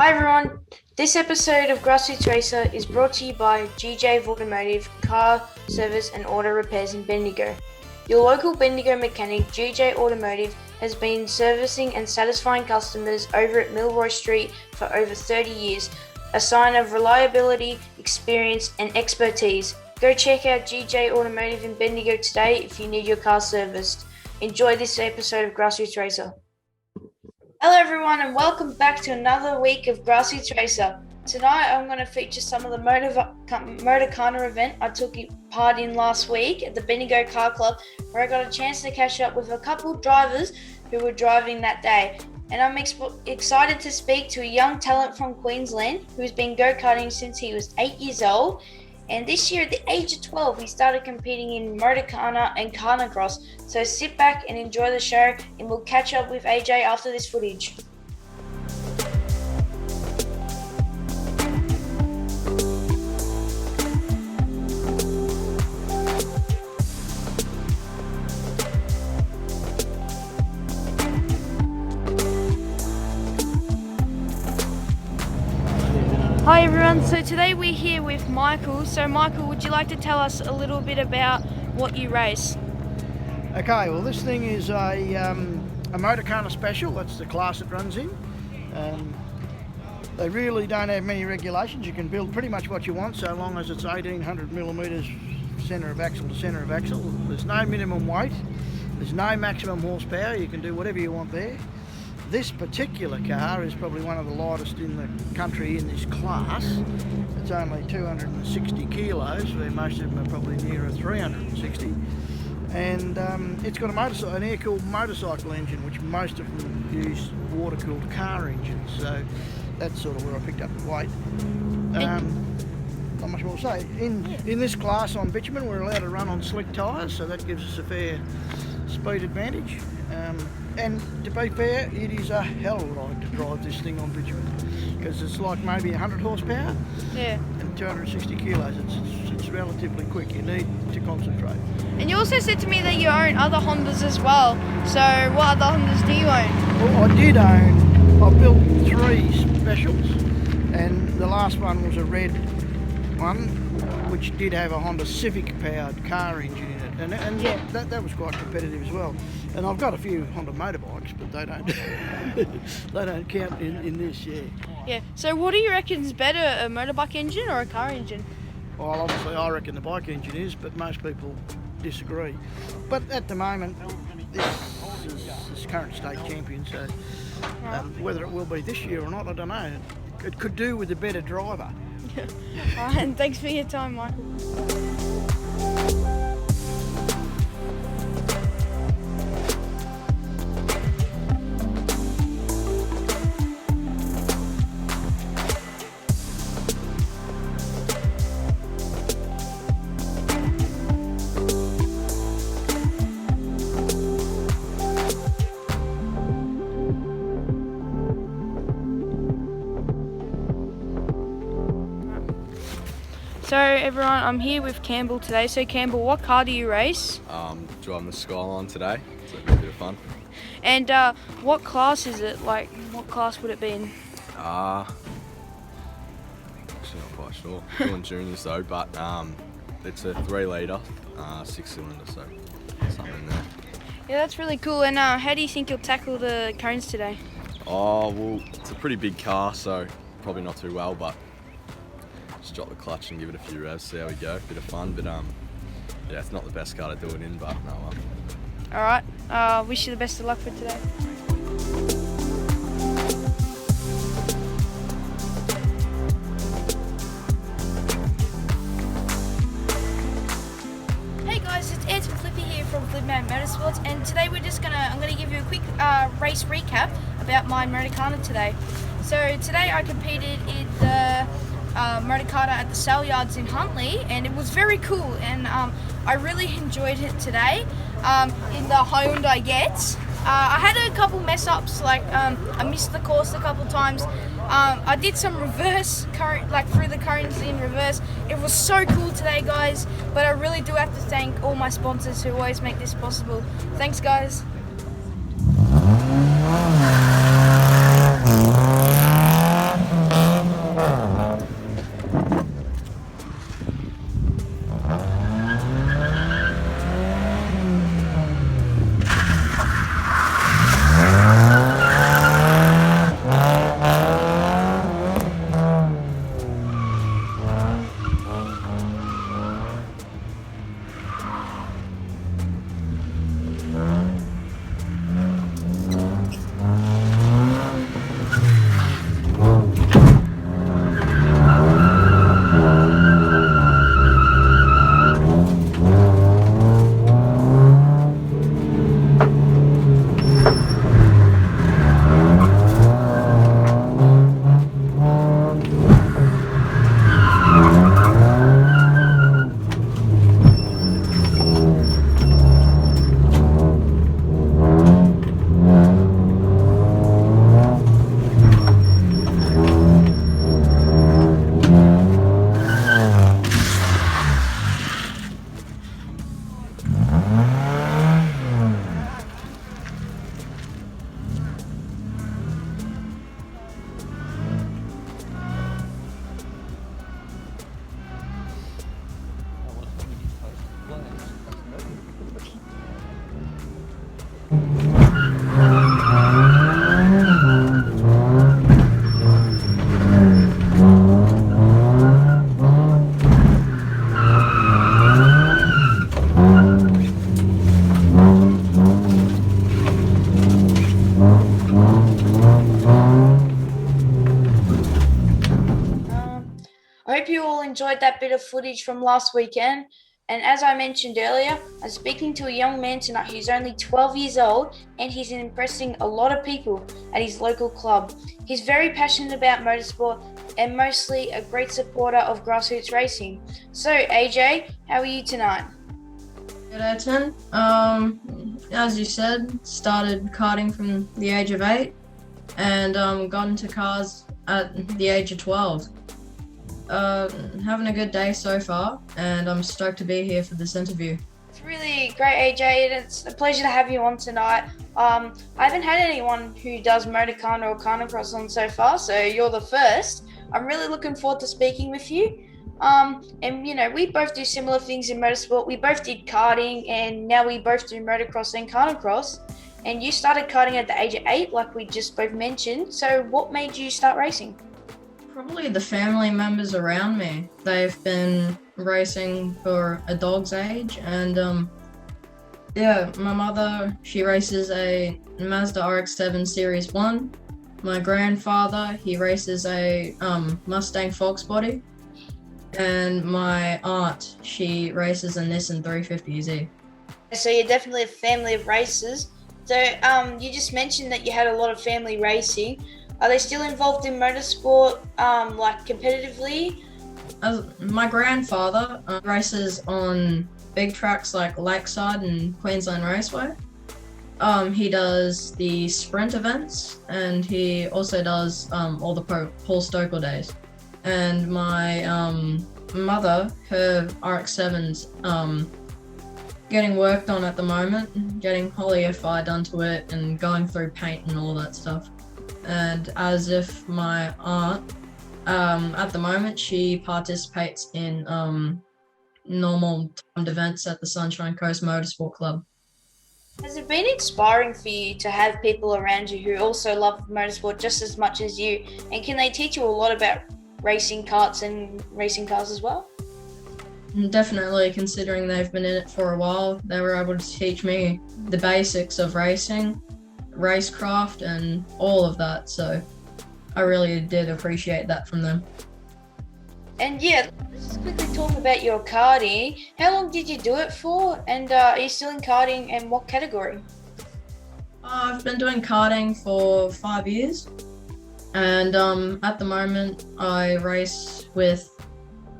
Hi everyone, this episode of Grassroots Racer is brought to you by 𝘎𝘳𝘴𝘴𝘳𝘬 Car Service and Auto Repairs in Bendigo. Your local Bendigo mechanic 𝘎𝘳𝘴𝘴𝘳𝘬 Automotive has been servicing and satisfying customers over at Milroy Street for over 30 years, a sign of reliability, experience and expertise. Go check out 𝘎𝘳𝘴𝘴𝘳𝘬 Automotive in Bendigo today if you need your car serviced. Enjoy this episode of Grassroots Racer. Hello everyone and welcome back to another week of Grassroots Racer. Tonight I'm going to feature some of the Motorkhana event I took part in last week at the Bendigo Car Club, where I got a chance to catch up with a couple of drivers who were driving that day. And I'm excited to speak to a young talent from Queensland who's been go-karting since he was 8 years old. And this year at the age of 12, he started competing in Motorkhana and Carnacross. So sit back and enjoy the show, and we'll catch up with AJ after this footage. Hi everyone, so today we're here with Michael. So Michael, would you like to tell us a little bit about what you race? Okay, well this thing is a Motorkhana special, that's the class it runs in. They really don't have many regulations. You can build pretty much what you want so long as it's 1800 millimetres centre of axle to centre of axle. There's no minimum weight, there's no maximum horsepower, you can do whatever you want there. This particular car is probably one of the lightest in the country in this class. It's only 260 kilos, where most of them are probably nearer 360. And it's got an air-cooled motorcycle engine, which most of them use water-cooled car engines. So that's sort of where I picked up the weight. Not much more to say. In this class on bitumen, we're allowed to run on slick tyres, so that gives us a fair speed advantage. And to be fair, it is a hell of a ride to drive this thing on bitumen, because it's like maybe 100 horsepower and 260 kilos. It's relatively quick. You need to concentrate. And you also said to me that you own other Hondas as well. So what other Hondas do you own? Well, I did own. I built 3 specials, and the last one was a red one, which did have a Honda Civic powered car engine in it, and that was quite competitive as well. And I've got a few Honda motorbikes, but they don't they don't count in this. Yeah. So what do you reckon is better, a motorbike engine or a car engine? Well, obviously I reckon the bike engine is, but most people disagree. But at the moment, this is current state champion, so whether it will be this year or not, I don't know. It could do with a better driver. Alright, and thanks for your time, Michael. So everyone, I'm here with Campbell today. So Campbell, what car do you race? Driving the Skyline today, so it'll be a bit of fun. And what class is it? Like, what class would it be in? Actually not quite sure. Doing juniors though, but it's a 3 litre, 6-cylinder, so something there. Yeah, that's really cool. And how do you think you'll tackle the cones today? Oh, well, it's a pretty big car, so probably not too well, but just drop the clutch and give it a few revs, see how we go. Bit of fun, but yeah, it's not the best car to do it in, but no well. Alright, wish you the best of luck for today. Hey guys, it's Ed from Flippy here from Flipman Motorsports, and today I'm gonna give you a quick race recap about my Motorkhana today. So today I competed in the Motorkhana at the sale yards in Huntly, and it was very cool, and I really enjoyed it today in the Hyundai Getz. I had a couple mess ups, like I missed the course a couple times. I did some reverse current, like through the cones in reverse. It was so cool today, guys, but I really do have to thank all my sponsors who always make this possible. Thanks, guys. I hope you all enjoyed that bit of footage from last weekend. And as I mentioned earlier, I'm speaking to a young man tonight who's only 12 years old, and he's impressing a lot of people at his local club. He's very passionate about motorsport and mostly a great supporter of grassroots racing. So AJ, how are you tonight? Good day, Tim. As you said, started karting from the age of 8 and got into cars at the age of 12. Having a good day so far, and I'm stoked to be here for this interview. It's really great, AJ, and it's a pleasure to have you on tonight. I haven't had anyone who does Motorkhana or Carnicross on so far, so you're the first. I'm really looking forward to speaking with you. And you know, we both do similar things in motorsport. We both did karting, and now we both do motocross and Carnicross. And you started karting at the age of 8, like we just both mentioned. So what made you start racing? Probably the family members around me. They've been racing for a dog's age, and yeah, my mother, she races a Mazda RX-7 Series 1. My grandfather, he races a Mustang Fox body. And my aunt, she races a Nissan 350Z. So you're definitely a family of racers. So you just mentioned that you had a lot of family racing. Are they still involved in motorsport, like competitively? My grandfather races on big tracks like Lakeside and Queensland Raceway. He does the sprint events, and he also does all the Paul Stoker days. And my mother, her RX-7's getting worked on at the moment, getting 𝘠𝘪𝘢 done to it and going through paint and all that stuff. And as if my aunt, at the moment, she participates in normal timed events at the Sunshine Coast Motorsport Club. Has it been inspiring for you to have people around you who also love motorsport just as much as you? And can they teach you a lot about racing karts and racing cars as well? Definitely, considering they've been in it for a while, they were able to teach me the basics of racing, racecraft, and all of that, so I really did appreciate that from them. And yeah, let's just quickly talk about your karting. How long did you do it for, and are you still in karting, and what category? I've been doing karting for 5 years, and at the moment I race with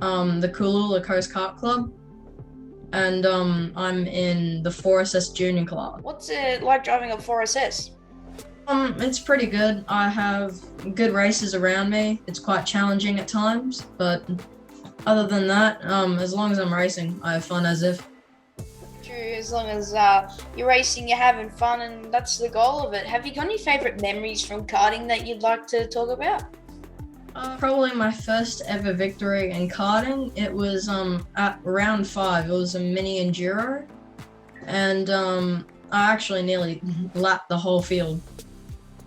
the Cooloola Coast Kart Club, and I'm in the 4SS junior class. What's it like driving a 4SS? It's pretty good. I have good races around me. It's quite challenging at times, but other than that, as long as I'm racing, I have fun as if. True, as long as you're racing, you're having fun, and that's the goal of it. Have you got any favourite memories from karting that you'd like to talk about? Probably my first ever victory in karting. It was at round 5. It was a mini enduro, and I actually nearly lapped the whole field.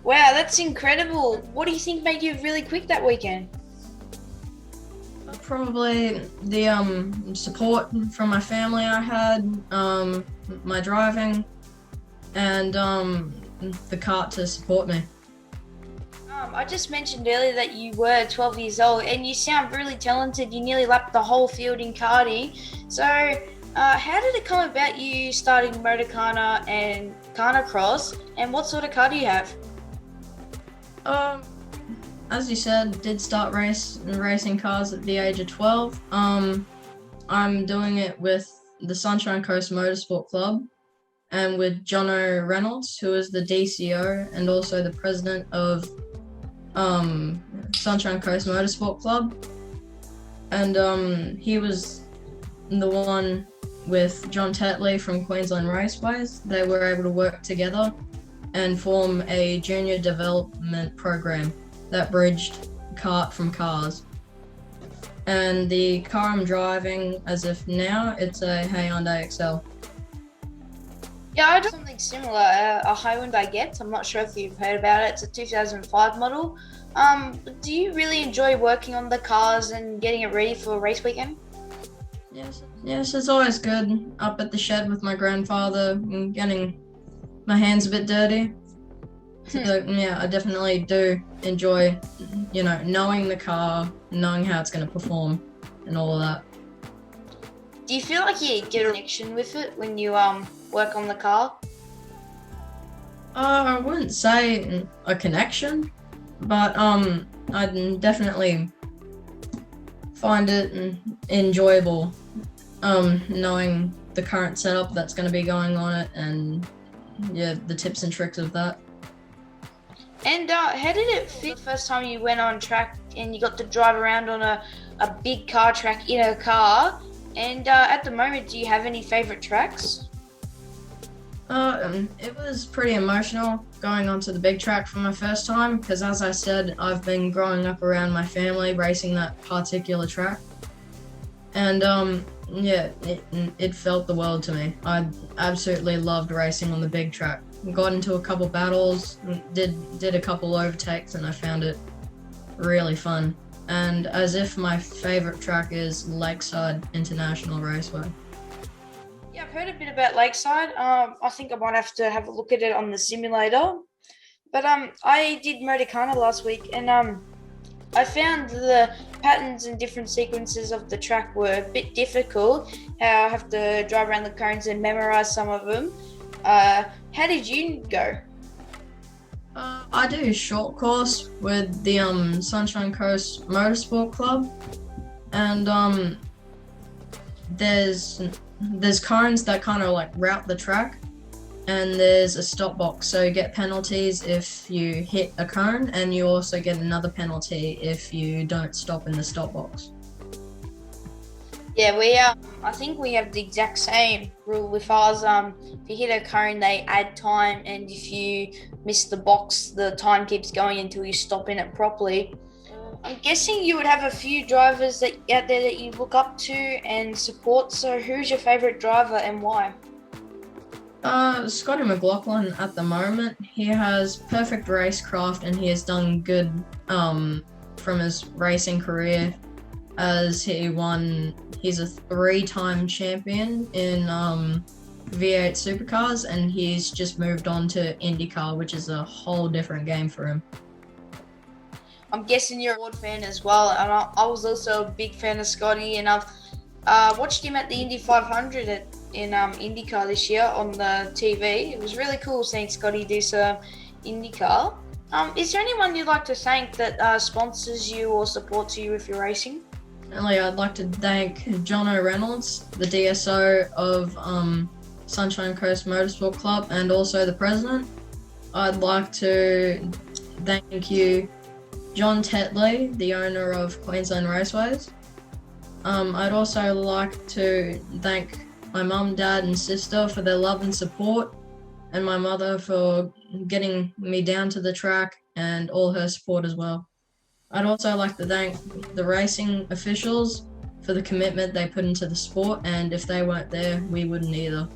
Wow, that's incredible. What do you think made you really quick that weekend? Probably the support from my family I had, my driving, and the kart to support me. I just mentioned earlier that you were 12 years old, and you sound really talented. You nearly lapped the whole field in karting. So how did it come about you starting Motorkhana and Carnicross, and what sort of car do you have? As you said, did start racing cars at the age of 12. I'm doing it with the Sunshine Coast Motorsport Club and with Jono Reynolds, who is the DCO and also the president of Sunshine Coast Motorsport Club. And he was the one with John Tetley from Queensland Raceways. They were able to work together and form a junior development program that bridged kart from cars. And the car I'm driving as of now, it's a Hyundai Excel. Yeah, I did something similar, a 𝘠𝘪𝘏𝑚 baguette. I'm not sure if you've heard about it. It's a 2005 model. Do you really enjoy working on the cars and getting it ready for a race weekend? Yes, it's always good up at the shed with my grandfather and getting my hands a bit dirty. So, yeah, I definitely do enjoy, knowing the car, knowing how it's going to perform and all of that. Do you feel like you get a connection with it when you work on the car? I wouldn't say a connection, but I definitely find it enjoyable, knowing the current setup that's going to be going on it and the tips and tricks of that. And how did it feel the first time you went on track and you got to drive around on a big car track in a car? And at the moment, do you have any favourite tracks? It was pretty emotional going onto the big track for my first time because, as I said, I've been growing up around my family racing that particular track. And it felt the world to me. I absolutely loved racing on the big track. Got into a couple battles, did a couple overtakes, and I found it really fun. And as if my favorite track is Lakeside International Raceway. Yeah, I've heard a bit about Lakeside. I think I might have to have a look at it on the simulator. But I did Motorkhana last week, and I found the patterns and different sequences of the track were a bit difficult. How I have to drive around the cones and memorize some of them. How did you go? I do short course with the Sunshine Coast Motorsport Club, and there's cones that kind of like route the track, and there's a stop box, so you get penalties if you hit a cone, and you also get another penalty if you don't stop in the stop box. Yeah, I think we have the exact same rule with ours. If you hit a cone, they add time, and if you miss the box, the time keeps going until you stop in it properly. I'm guessing you would have a few drivers out there that you look up to and support. So who's your favourite driver and why? Scotty McLaughlin at the moment. He has perfect racecraft and he has done good from his racing career, as he's a 3-time champion in V8 supercars, and he's just moved on to IndyCar, which is a whole different game for him. I'm guessing you're a Ford fan as well, and I was also a big fan of Scotty, and I've watched him at the Indy 500 in IndyCar this year on the TV. It was really cool seeing Scotty do some IndyCar. Is there anyone you'd like to thank that sponsors you or supports you with your racing? I'd like to thank John O'Reynolds, the DSO of Sunshine Coast Motorsport Club, and also the president. I'd like to thank you, John Tetley, the owner of Queensland Raceways. I'd also like to thank my mum, dad, and sister for their love and support, and my mother for getting me down to the track and all her support as well. I'd also like to thank the racing officials for the commitment they put into the sport, and if they weren't there, we wouldn't either.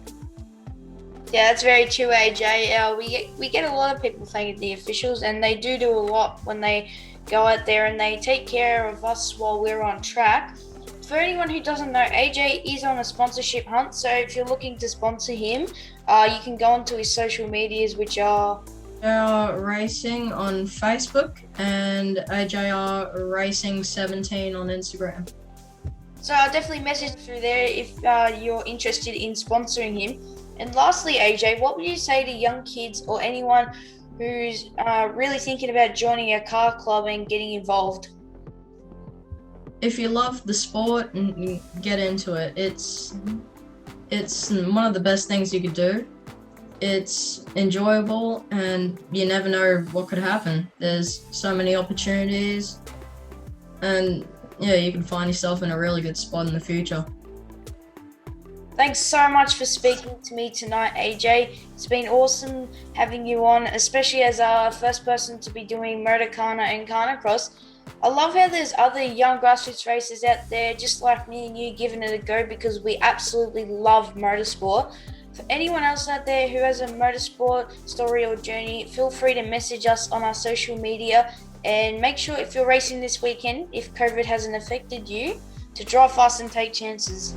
Yeah, that's very true, AJ. We get a lot of people thanking the officials, and they do a lot when they go out there and they take care of us while we're on track. For anyone who doesn't know, AJ is on a sponsorship hunt, so if you're looking to sponsor him, you can go onto his social medias, which are AJR Racing on Facebook and AJR Racing 17 on Instagram. So I'll definitely message through there if you're interested in sponsoring him. And lastly, AJ, what would you say to young kids or anyone who's really thinking about joining a car club and getting involved? If you love the sport and get into it, it's one of the best things you could do. It's enjoyable and you never know what could happen. There's so many opportunities, and yeah, you can find yourself in a really good spot in the future. Thanks so much for speaking to me tonight, AJ. It's been awesome having you on, especially as our first person to be doing Motorkhana and Carnacross. I love how there's other young grassroots racers out there just like me and you giving it a go, because we absolutely love motorsport. For anyone else out there who has a motorsport story or journey, feel free to message us on our social media, and make sure if you're racing this weekend, if COVID hasn't affected you, to drive fast and take chances.